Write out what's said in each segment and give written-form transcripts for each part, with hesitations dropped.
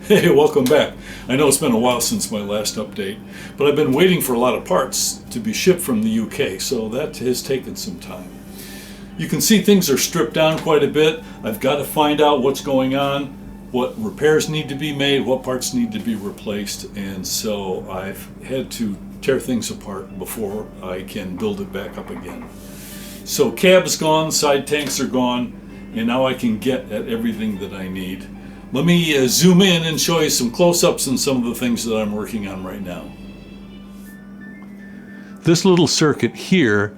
Hey, welcome back. I know it's been a while since my last update, but I've been waiting for a lot of parts to be shipped from the UK, so that has taken some time. You can see things are stripped down quite a bit. I've got to find out what's going on, what repairs need to be made, what parts need to be replaced, and so I've had to tear things apart before I can build it back up again. So cab's gone, side tanks are gone, and now I can get at everything that I need. Let me zoom in and show you some close-ups and some of the things that I'm working on right now. This little circuit here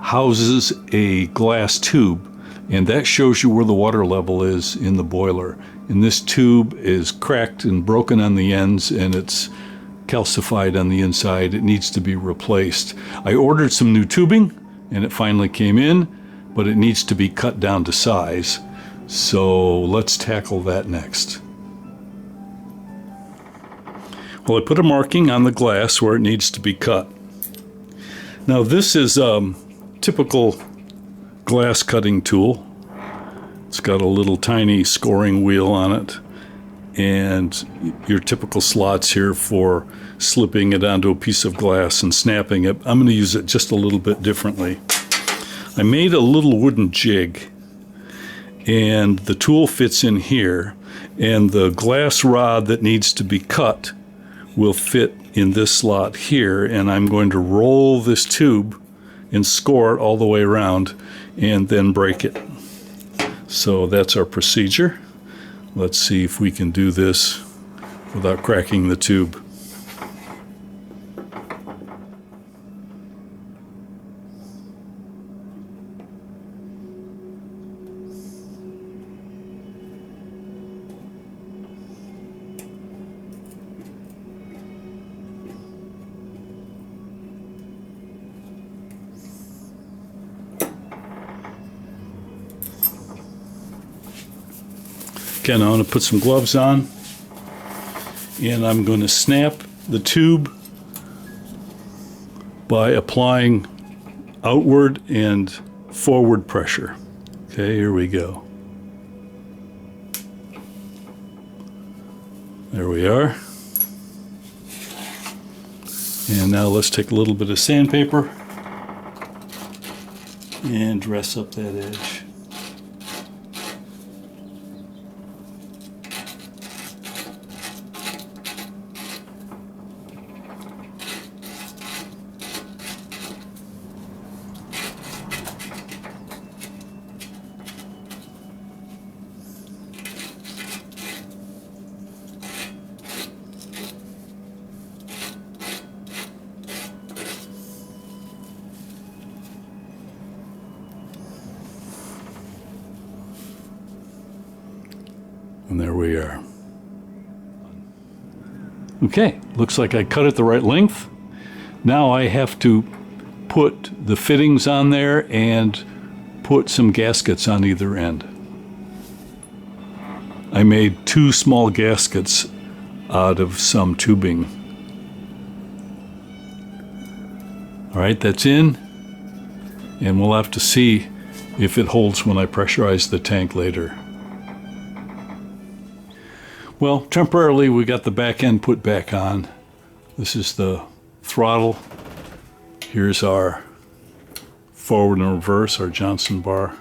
houses a glass tube, and that shows you where the water level is in the boiler. And this tube is cracked and broken on the ends, and it's calcified on the inside. It needs to be replaced. I ordered some new tubing, and it finally came in, but it needs to be cut down to size. So let's tackle that next. Well, I put a marking on the glass where it needs to be cut. Now this is a typical glass cutting tool. It's got a little tiny scoring wheel on it and your typical slots here for slipping it onto a piece of glass and snapping it. I'm going to use it just a little bit differently. I made a little wooden jig, and the tool fits in here, and the glass rod that needs to be cut will fit in this slot here, and I'm going to roll this tube and score it all the way around and then break it. So that's our procedure. Let's see if we can do this without cracking the tube. Okay, now I'm going to put some gloves on, and I'm going to snap the tube by applying outward and forward pressure. Okay, here we go. There we are. And now let's take a little bit of sandpaper and dress up that edge. And there we are. Okay, looks like I cut it the right length. Now I have to put the fittings on there and put some gaskets on either end. I made 2 small gaskets out of some tubing. All right, that's in, and we'll have to see if it holds when I pressurize the tank later. Well, temporarily we got the back end put back on. This is the throttle. Here's our forward and reverse, our Johnson bar.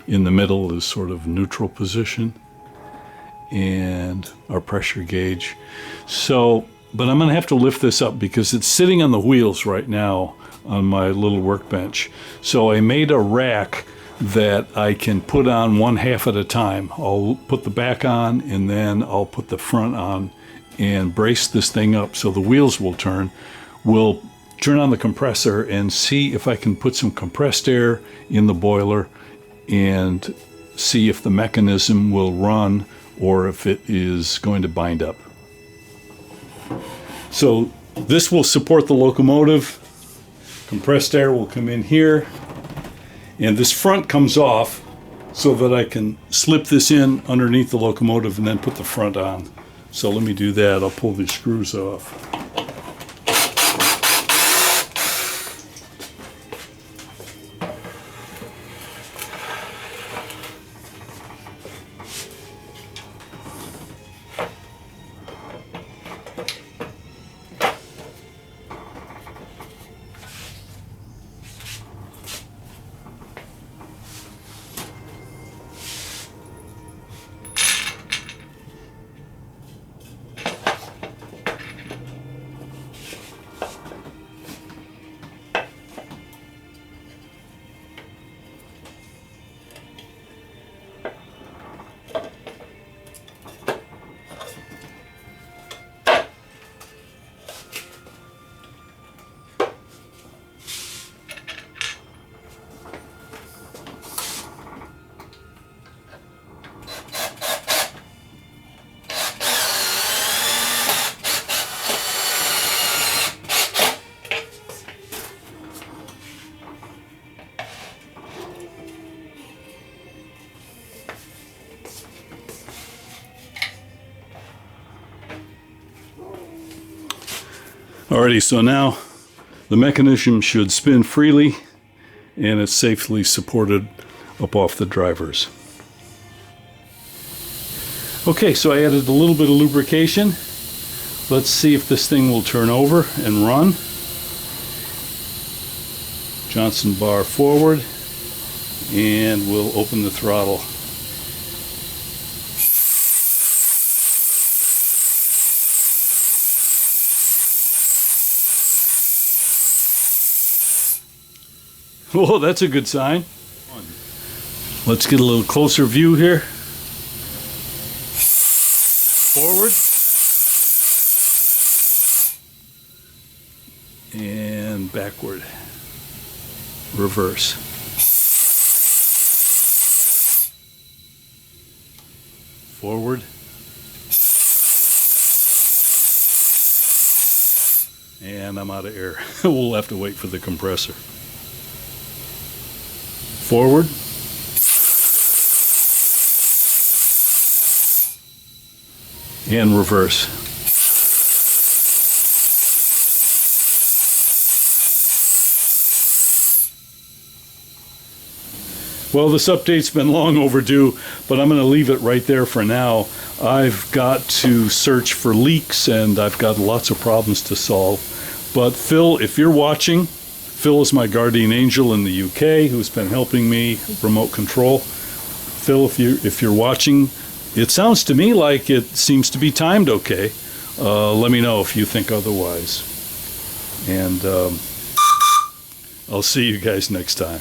In the middle is sort of neutral position, and our pressure gauge. So, but I'm going to have to lift this up because it's sitting on the wheels right now on my little workbench. So I made a rack that I can put on one half at a time. I'll put the back on, and then I'll put the front on and brace this thing up so the wheels will turn. We'll turn on the compressor and see if I can put some compressed air in the boiler and see if the mechanism will run or if it is going to bind up. So this will support the locomotive. Compressed air will come in here, and this front comes off so that I can slip this in underneath the locomotive and then put the front on. So let me do that. I'll pull these screws off. Alrighty, so now the mechanism should spin freely and it's safely supported up off the drivers. Okay, so I added a little bit of lubrication. Let's see if this thing will turn over and run. Johnson bar forward, and we'll open the throttle. Whoa, that's a good sign. Let's get a little closer view here. Forward. And backward. Reverse. Forward. And I'm out of air. We'll have to wait for the compressor. Forward. And reverse. Well, this update's been long overdue, but I'm going to leave it right there for now. I've got to search for leaks, and I've got lots of problems to solve. But Phil, if you're watching, Phil is my guardian angel in the UK who's been helping me remote control. Phil, if you're watching, it sounds to me like it seems to be timed okay. Let me know if you think otherwise. And I'll see you guys next time.